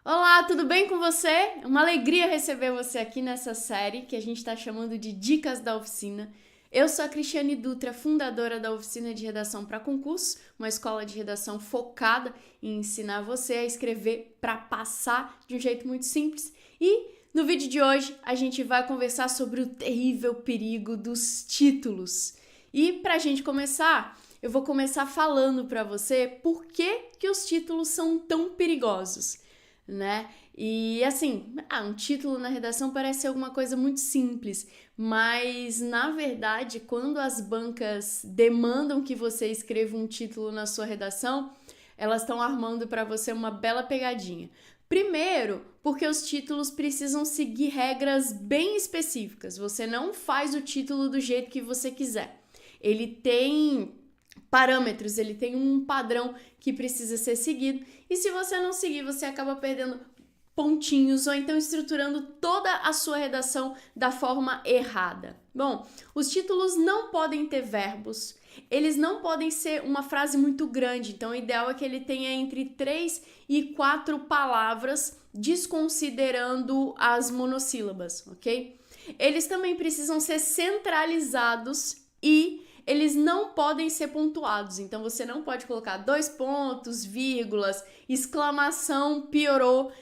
Olá, tudo bem com você? É uma alegria receber você aqui nessa série que a gente está chamando de Dicas da Oficina. Eu sou a Cristiane Dutra, fundadora da Oficina de Redação para Concurso, uma escola de redação focada em ensinar você a escrever para passar de um jeito muito simples. E no vídeo de hoje a gente vai conversar sobre o terrível perigo dos títulos. E para a gente começar, eu vou começar falando para você por que os títulos são tão perigosos, né? E assim, um título na redação parece ser alguma coisa muito simples, mas na verdade, quando as bancas demandam que você escreva um título na sua redação, elas estão armando para você uma bela pegadinha. Primeiro, porque os títulos precisam seguir regras bem específicas. Você não faz o título do jeito que você quiser. Ele tem parâmetros, ele tem um padrão que precisa ser seguido, e se você não seguir, você acaba perdendo pontinhos ou então estruturando toda a sua redação da forma errada. Bom, os títulos não podem ter verbos, eles não podem ser uma frase muito grande, então o ideal é que ele tenha entre 3 e 4 palavras, desconsiderando as monossílabas, ok? Eles também precisam ser centralizados e eles não podem ser pontuados, então você não pode colocar 2 pontos, vírgulas, exclamação, piorou,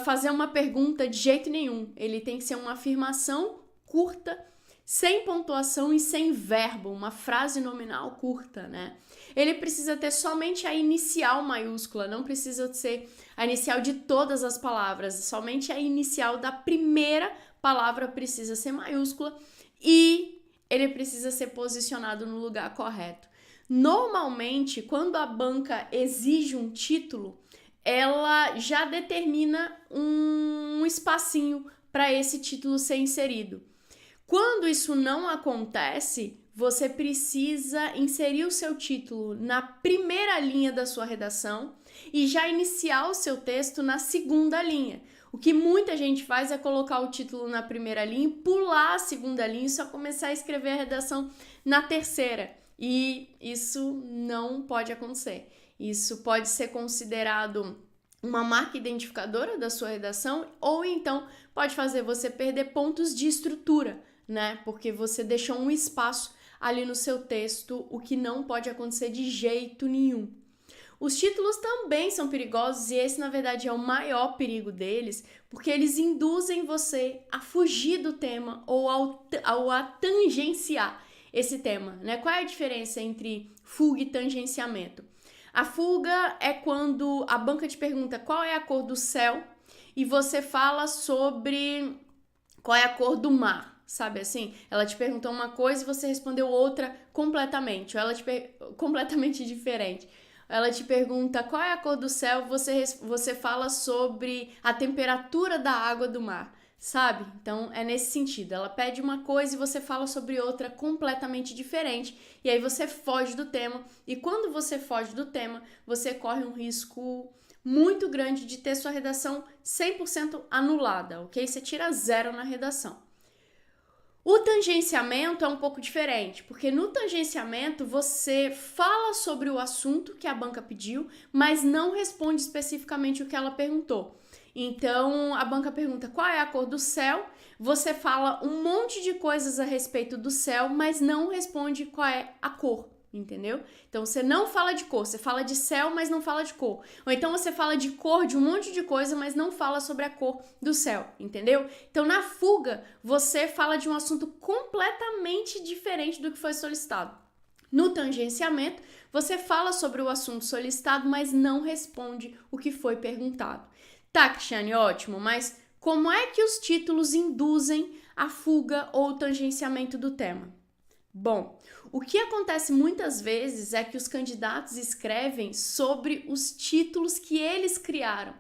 fazer uma pergunta de jeito nenhum. Ele tem que ser uma afirmação curta, sem pontuação e sem verbo, uma frase nominal curta, né? Ele precisa ter somente a inicial maiúscula, não precisa ser a inicial de todas as palavras, somente a inicial da primeira palavra precisa ser maiúscula e ele precisa ser posicionado no lugar correto. Normalmente, quando a banca exige um título, ela já determina um espacinho para esse título ser inserido. Quando isso não acontece, você precisa inserir o seu título na primeira linha da sua redação e já iniciar o seu texto na segunda linha. O que muita gente faz é colocar o título na primeira linha, pular a segunda linha e só começar a escrever a redação na terceira. E isso não pode acontecer. Isso pode ser considerado uma marca identificadora da sua redação ou então pode fazer você perder pontos de estrutura, né? Porque você deixou um espaço ali no seu texto, o que não pode acontecer de jeito nenhum. Os títulos também são perigosos e esse, na verdade, é o maior perigo deles, porque eles induzem você a fugir do tema ou a tangenciar esse tema, né? Qual é a diferença entre fuga e tangenciamento? A fuga é quando a banca te pergunta qual é a cor do céu e você fala sobre qual é a cor do mar, sabe assim? Ela te perguntou uma coisa e você respondeu outra completamente, ou ela completamente diferente. Ela te pergunta qual é a cor do céu, você fala sobre a temperatura da água do mar, sabe? Então é nesse sentido. Ela pede uma coisa e você fala sobre outra completamente diferente, e aí você foge do tema, e quando você foge do tema, você corre um risco muito grande de ter sua redação 100% anulada, ok? Você tira 0 na redação. O tangenciamento é um pouco diferente, porque no tangenciamento você fala sobre o assunto que a banca pediu, mas não responde especificamente o que ela perguntou. Então, a banca pergunta qual é a cor do céu, você fala um monte de coisas a respeito do céu, mas não responde qual é a cor, entendeu? Então, você não fala de cor, você fala de céu, mas não fala de cor. Ou então você fala de cor de um monte de coisa, mas não fala sobre a cor do céu, entendeu? Então, na fuga, você fala de um assunto completamente diferente do que foi solicitado. No tangenciamento, você fala sobre o assunto solicitado, mas não responde o que foi perguntado. Tá, Cristiane, ótimo, mas como é que os títulos induzem a fuga ou o tangenciamento do tema? Bom, o que acontece muitas vezes é que os candidatos escrevem sobre os títulos que eles criaram,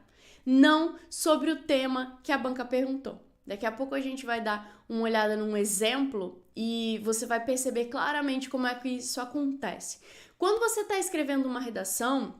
não sobre o tema que a banca perguntou. Daqui a pouco a gente vai dar uma olhada num exemplo e você vai perceber claramente como é que isso acontece. Quando você está escrevendo uma redação,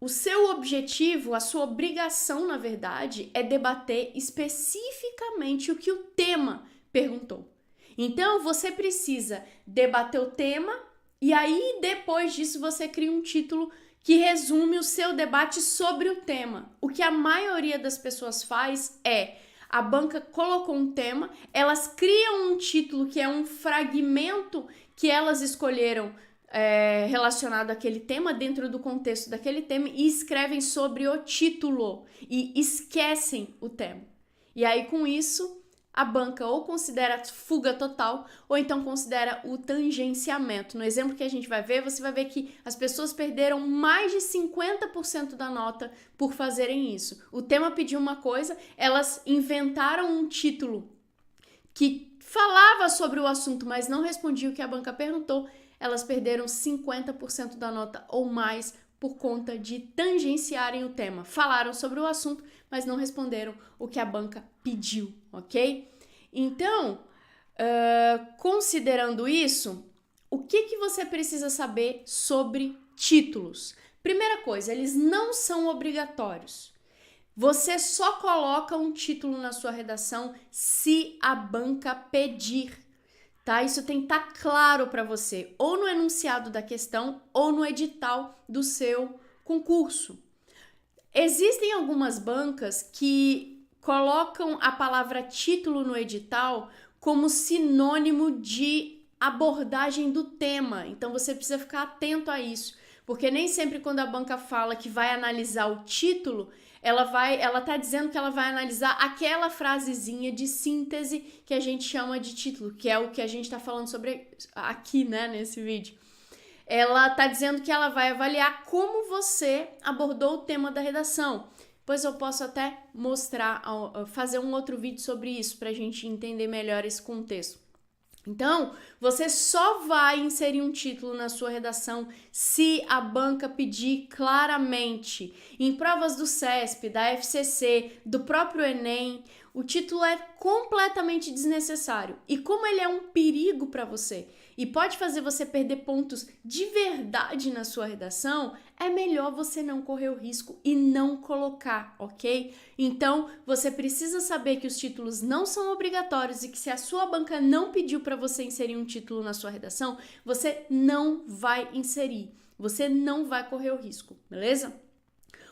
o seu objetivo, a sua obrigação, na verdade, é debater especificamente o que o tema perguntou. Então, você precisa debater o tema e aí, depois disso, você cria um título que resume o seu debate sobre o tema. O que a maioria das pessoas faz é, a banca colocou um tema, elas criam um título que é um fragmento que elas escolheram relacionado àquele tema, dentro do contexto daquele tema, e escrevem sobre o título e esquecem o tema. E aí, com isso, a banca ou considera fuga total ou então considera o tangenciamento. No exemplo que a gente vai ver, você vai ver que as pessoas perderam mais de 50% da nota por fazerem isso. O tema pediu uma coisa, elas inventaram um título que falava sobre o assunto, mas não respondia o que a banca perguntou. Elas perderam 50% da nota ou mais por conta de tangenciarem o tema. Falaram sobre o assunto, mas não responderam o que a banca pediu, ok? Então, considerando isso, o que você precisa saber sobre títulos? Primeira coisa, eles não são obrigatórios. Você só coloca um título na sua redação se a banca pedir. Tá? Isso tem que estar claro para você, ou no enunciado da questão, ou no edital do seu concurso. Existem algumas bancas que colocam a palavra título no edital como sinônimo de abordagem do tema. Então você precisa ficar atento a isso, porque nem sempre quando a banca fala que vai analisar o título, ela tá dizendo que ela vai analisar aquela frasezinha de síntese que a gente chama de título, que é o que a gente tá falando sobre aqui, né, nesse vídeo. Ela tá dizendo que ela vai avaliar como você abordou o tema da redação. Pois eu posso até mostrar, fazer um outro vídeo sobre isso, pra gente entender melhor esse contexto. Então, você só vai inserir um título na sua redação se a banca pedir claramente. Em provas do CESP, da FCC, do próprio Enem, o título é completamente desnecessário. E como ele é um perigo para você e pode fazer você perder pontos de verdade na sua redação, é melhor você não correr o risco e não colocar, ok? Então, você precisa saber que os títulos não são obrigatórios e que se a sua banca não pediu para você inserir um título na sua redação, você não vai inserir. Você não vai correr o risco, beleza?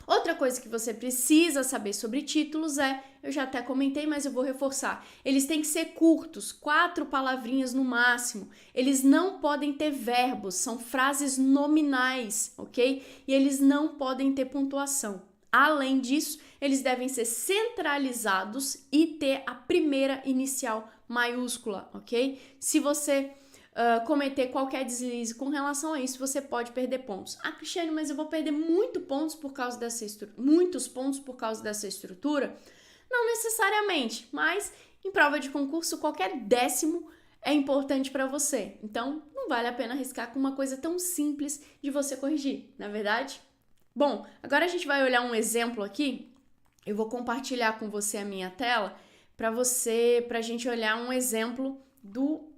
Outra coisa que você precisa saber sobre títulos eu já até comentei, mas eu vou reforçar, eles têm que ser curtos, 4 palavrinhas no máximo, eles não podem ter verbos, são frases nominais, ok? E eles não podem ter pontuação. Além disso, eles devem ser centralizados e ter a primeira inicial maiúscula, ok? Se você cometer qualquer deslize com relação a isso, você pode perder pontos. Ah, Cristiane, mas eu vou perder muitos pontos por causa dessa estrutura? Não necessariamente, mas em prova de concurso, qualquer décimo é importante para você. Então, não vale a pena arriscar com uma coisa tão simples de você corrigir, não é verdade? Bom, agora a gente vai olhar um exemplo aqui. Eu vou compartilhar com você a minha tela pra gente olhar um exemplo do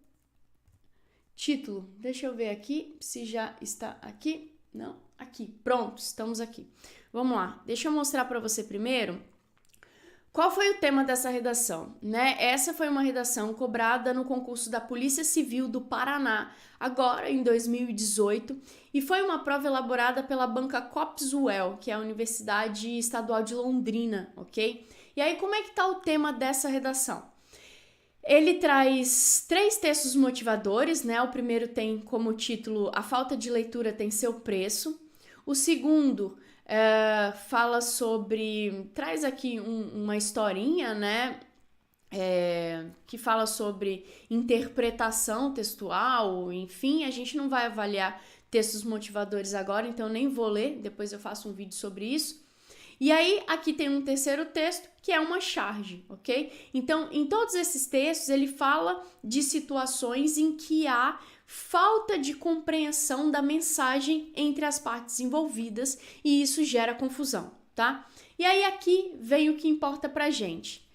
título. Deixa eu ver aqui se já está aqui. Não, aqui. Pronto, estamos aqui. Vamos lá. Deixa eu mostrar para você primeiro qual foi o tema dessa redação, né? Essa foi uma redação cobrada no concurso da Polícia Civil do Paraná, agora em 2018, e foi uma prova elaborada pela banca Copswell, que é a Universidade Estadual de Londrina, ok? E aí, como é que tá o tema dessa redação? Ele traz 3 textos motivadores, né? O primeiro tem como título A Falta de Leitura Tem Seu Preço. O segundo fala sobre... Traz aqui uma historinha, né? Que fala sobre interpretação textual, enfim. A gente não vai avaliar textos motivadores agora, então eu nem vou ler. Depois eu faço um vídeo sobre isso. E aí, aqui tem um terceiro texto, que é uma charge, ok? Então, em todos esses textos, ele fala de situações em que há falta de compreensão da mensagem entre as partes envolvidas e isso gera confusão, tá? E aí, aqui vem o que importa pra gente.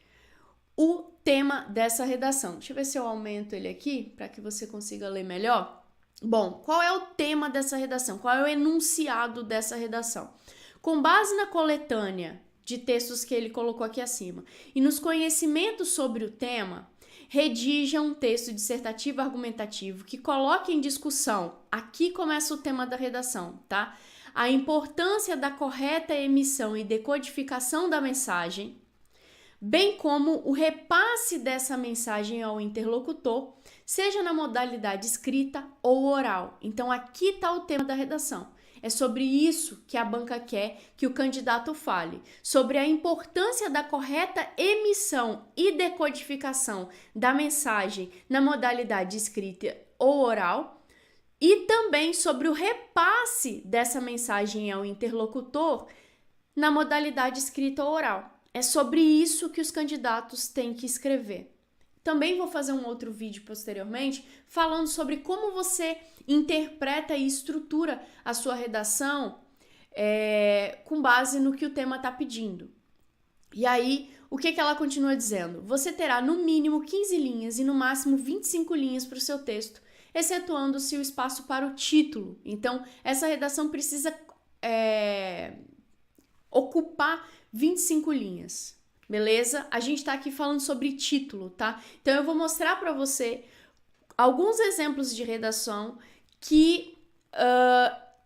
O tema dessa redação. Deixa eu ver se eu aumento ele aqui, para que você consiga ler melhor. Bom, qual é o tema dessa redação? Qual é o enunciado dessa redação? Com base na coletânea de textos que ele colocou aqui acima e nos conhecimentos sobre o tema, redija um texto dissertativo argumentativo que coloque em discussão, aqui começa o tema da redação, tá? a importância da correta emissão e decodificação da mensagem, bem como o repasse dessa mensagem ao interlocutor, seja na modalidade escrita ou oral. Então, aqui está o tema da redação. É sobre isso que a banca quer que o candidato fale, sobre a importância da correta emissão e decodificação da mensagem na modalidade escrita ou oral, e também sobre o repasse dessa mensagem ao interlocutor na modalidade escrita ou oral. É sobre isso que os candidatos têm que escrever. Também vou fazer um outro vídeo posteriormente falando sobre como você interpreta e estrutura a sua redação com base no que o tema está pedindo. E aí, o que ela continua dizendo? Você terá no mínimo 15 linhas e no máximo 25 linhas para o seu texto, excetuando-se o espaço para o título. Então, essa redação precisa ocupar 25 linhas, beleza? A gente tá aqui falando sobre título, tá? Então eu vou mostrar para você alguns exemplos de redação que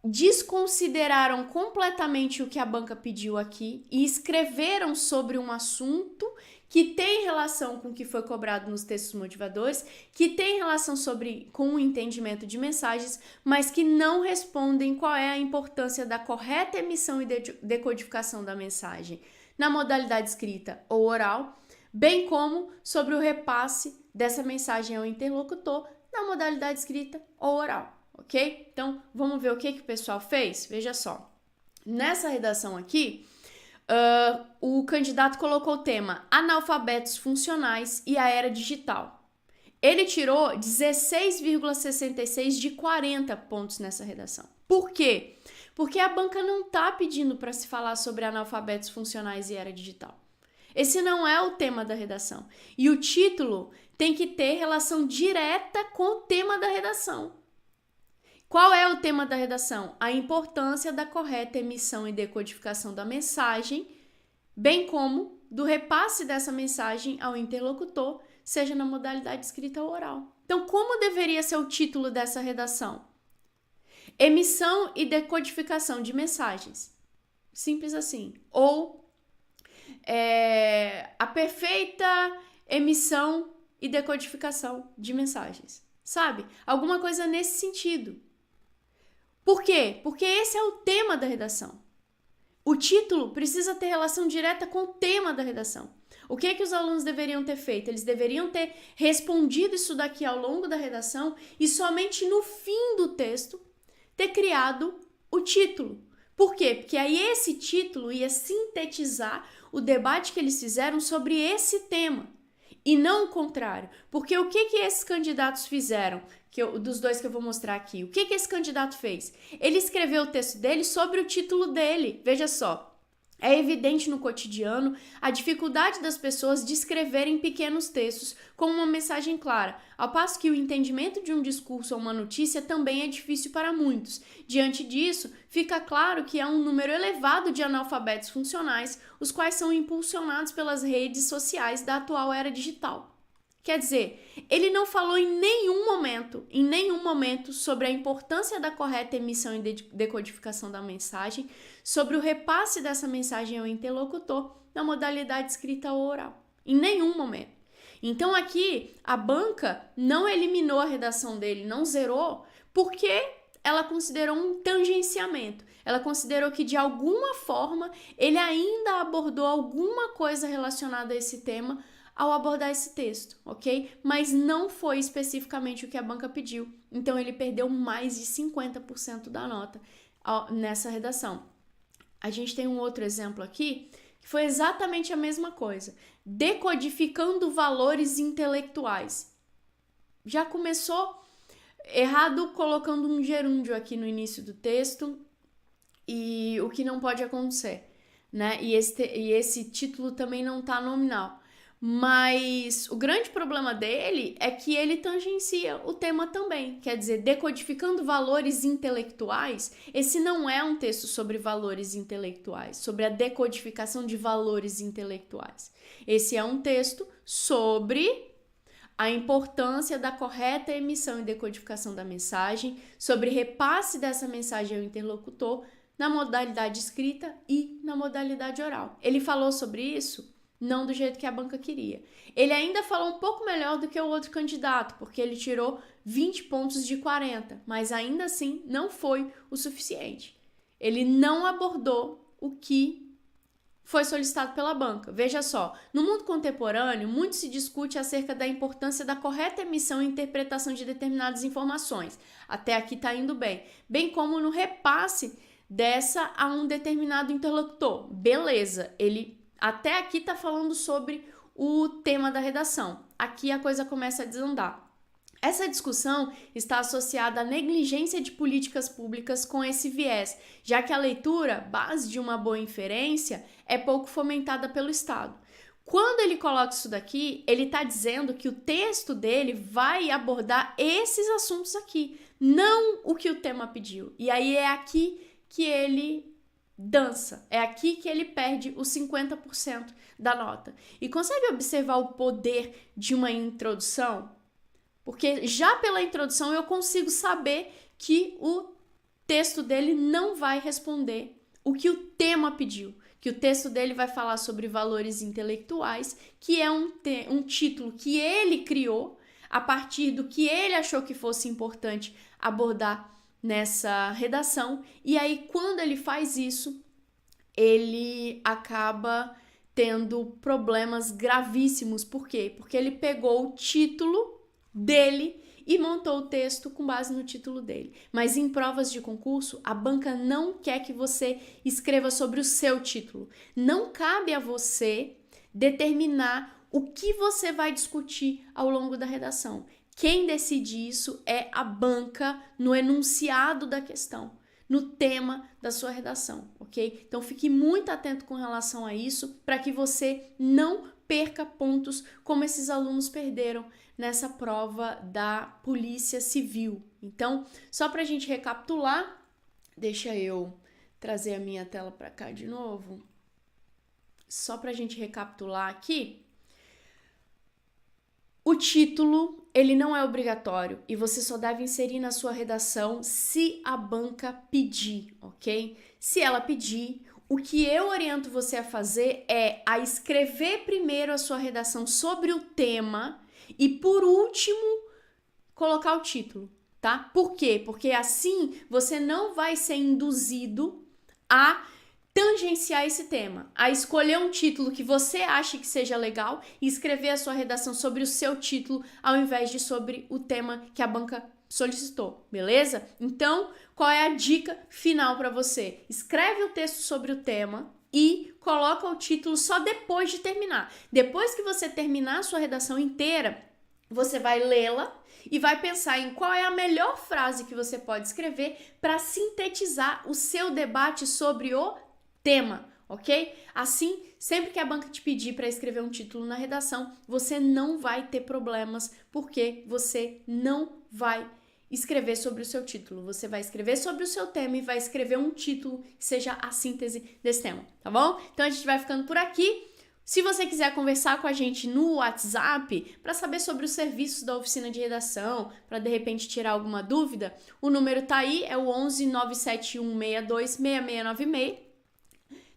desconsideraram completamente o que a banca pediu aqui e escreveram sobre um assunto que tem relação com o que foi cobrado nos textos motivadores, que tem relação com o entendimento de mensagens, mas que não respondem qual é a importância da correta emissão e decodificação da mensagem na modalidade escrita ou oral, bem como sobre o repasse dessa mensagem ao interlocutor na modalidade escrita ou oral, ok? Então, vamos ver o que o pessoal fez? Veja só. Nessa redação aqui, o candidato colocou o tema analfabetos funcionais e a era digital. Ele tirou 16,66 de 40 pontos nessa redação. Por quê? Porque a banca não está pedindo para se falar sobre analfabetos funcionais e era digital. Esse não é o tema da redação. E o título tem que ter relação direta com o tema da redação. Qual é o tema da redação? A importância da correta emissão e decodificação da mensagem, bem como do repasse dessa mensagem ao interlocutor, seja na modalidade escrita ou oral. Então, como deveria ser o título dessa redação? Emissão e decodificação de mensagens. Simples assim. Ou a perfeita emissão e decodificação de mensagens. Sabe? Alguma coisa nesse sentido. Por quê? Porque esse é o tema da redação. O título precisa ter relação direta com o tema da redação. O que os alunos deveriam ter feito? Eles deveriam ter respondido isso daqui ao longo da redação e somente no fim do texto ter criado o título. Por quê? Porque aí esse título ia sintetizar o debate que eles fizeram sobre esse tema. E não o contrário. Porque o que esses candidatos fizeram? Dos dois que eu vou mostrar aqui. O que esse candidato fez? Ele escreveu o texto dele sobre o título dele. Veja só. É evidente no cotidiano a dificuldade das pessoas de escreverem pequenos textos com uma mensagem clara, ao passo que o entendimento de um discurso ou uma notícia também é difícil para muitos. Diante disso, fica claro que há um número elevado de analfabetos funcionais, os quais são impulsionados pelas redes sociais da atual era digital. Quer dizer, ele não falou em nenhum momento sobre a importância da correta emissão e decodificação da mensagem, sobre o repasse dessa mensagem ao interlocutor na modalidade escrita ou oral. Em nenhum momento. Então aqui, a banca não eliminou a redação dele, não zerou, porque ela considerou um tangenciamento. Ela considerou que, de alguma forma, ele ainda abordou alguma coisa relacionada a esse tema ao abordar esse texto, ok? Mas não foi especificamente o que a banca pediu. Então, ele perdeu mais de 50% da nota nessa redação. A gente tem um outro exemplo aqui, que foi exatamente a mesma coisa. Decodificando valores intelectuais. Já começou errado colocando um gerúndio aqui no início do texto, e o que não pode acontecer, né? E esse título também não está nominal. Mas o grande problema dele é que ele tangencia o tema também. Quer dizer, decodificando valores intelectuais, esse não é um texto sobre valores intelectuais, sobre a decodificação de valores intelectuais. Esse é um texto sobre a importância da correta emissão e decodificação da mensagem, sobre repasse dessa mensagem ao interlocutor na modalidade escrita e na modalidade oral. Ele falou sobre isso? Não do jeito que a banca queria. Ele ainda falou um pouco melhor do que o outro candidato, porque ele tirou 20 pontos de 40, mas ainda assim não foi o suficiente. Ele não abordou o que foi solicitado pela banca. Veja só, no mundo contemporâneo, muito se discute acerca da importância da correta emissão e interpretação de determinadas informações. Até aqui está indo bem. Bem como no repasse dessa a um determinado interlocutor. Beleza, ele até aqui está falando sobre o tema da redação. Aqui a coisa começa a desandar. Essa discussão está associada à negligência de políticas públicas com esse viés, já que a leitura, base de uma boa inferência, é pouco fomentada pelo Estado. Quando ele coloca isso daqui, ele está dizendo que o texto dele vai abordar esses assuntos aqui, não o que o tema pediu. E aí é aqui que ele dança, é aqui que ele perde os 50% da nota. E consegue observar o poder de uma introdução? Porque já pela introdução eu consigo saber que o texto dele não vai responder o que o tema pediu. Que o texto dele vai falar sobre valores intelectuais, que é um título que ele criou a partir do que ele achou que fosse importante abordar nessa redação. E aí, quando ele faz isso, ele acaba tendo problemas gravíssimos. Por quê? Porque ele pegou o título dele e montou o texto com base no título dele. Mas em provas de concurso, a banca não quer que você escreva sobre o seu título. Não cabe a você determinar o que você vai discutir ao longo da redação. Quem decide isso é a banca no enunciado da questão, no tema da sua redação, ok? Então fique muito atento com relação a isso para que você não perca pontos como esses alunos perderam nessa prova da Polícia Civil. Então, só para a gente recapitular, deixa eu trazer a minha tela para cá de novo. Só para a gente recapitular aqui, o título, ele não é obrigatório e você só deve inserir na sua redação se a banca pedir, ok? Se ela pedir, o que eu oriento você a fazer é a escrever primeiro a sua redação sobre o tema e, por último, colocar o título, tá? Por quê? Porque assim você não vai ser induzido a tangenciar esse tema, a escolher um título que você acha que seja legal e escrever a sua redação sobre o seu título ao invés de sobre o tema que a banca solicitou, beleza? Então, qual é a dica final para você? Escreve o texto sobre o tema e coloca o título só depois de terminar. Depois que você terminar a sua redação inteira, você vai lê-la e vai pensar em qual é a melhor frase que você pode escrever para sintetizar o seu debate sobre o tema, ok? Assim, sempre que a banca te pedir para escrever um título na redação, você não vai ter problemas, porque você não vai escrever sobre o seu título. Você vai escrever sobre o seu tema e vai escrever um título que seja a síntese desse tema, tá bom? Então a gente vai ficando por aqui. Se você quiser conversar com a gente no WhatsApp para saber sobre os serviços da oficina de redação, para de repente tirar alguma dúvida, o número tá aí, é o 11 971 62 6696.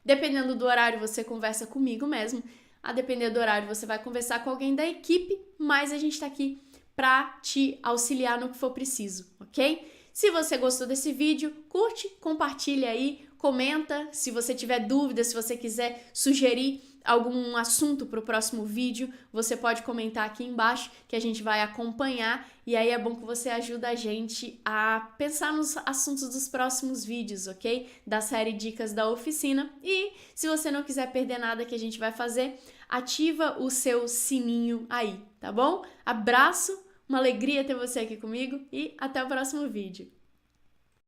Dependendo do horário, você conversa comigo mesmo. A depender do horário, você vai conversar com alguém da equipe, mas a gente tá aqui para te auxiliar no que for preciso, ok? Se você gostou desse vídeo, curte, compartilha aí, comenta. Se você tiver dúvida, se você quiser sugerir algum assunto para o próximo vídeo, você pode comentar aqui embaixo que a gente vai acompanhar, e aí é bom que você ajuda a gente a pensar nos assuntos dos próximos vídeos, ok? Da série Dicas da Oficina. E se você não quiser perder nada que a gente vai fazer, ativa o seu sininho aí, tá bom? Abraço, uma alegria ter você aqui comigo e até o próximo vídeo.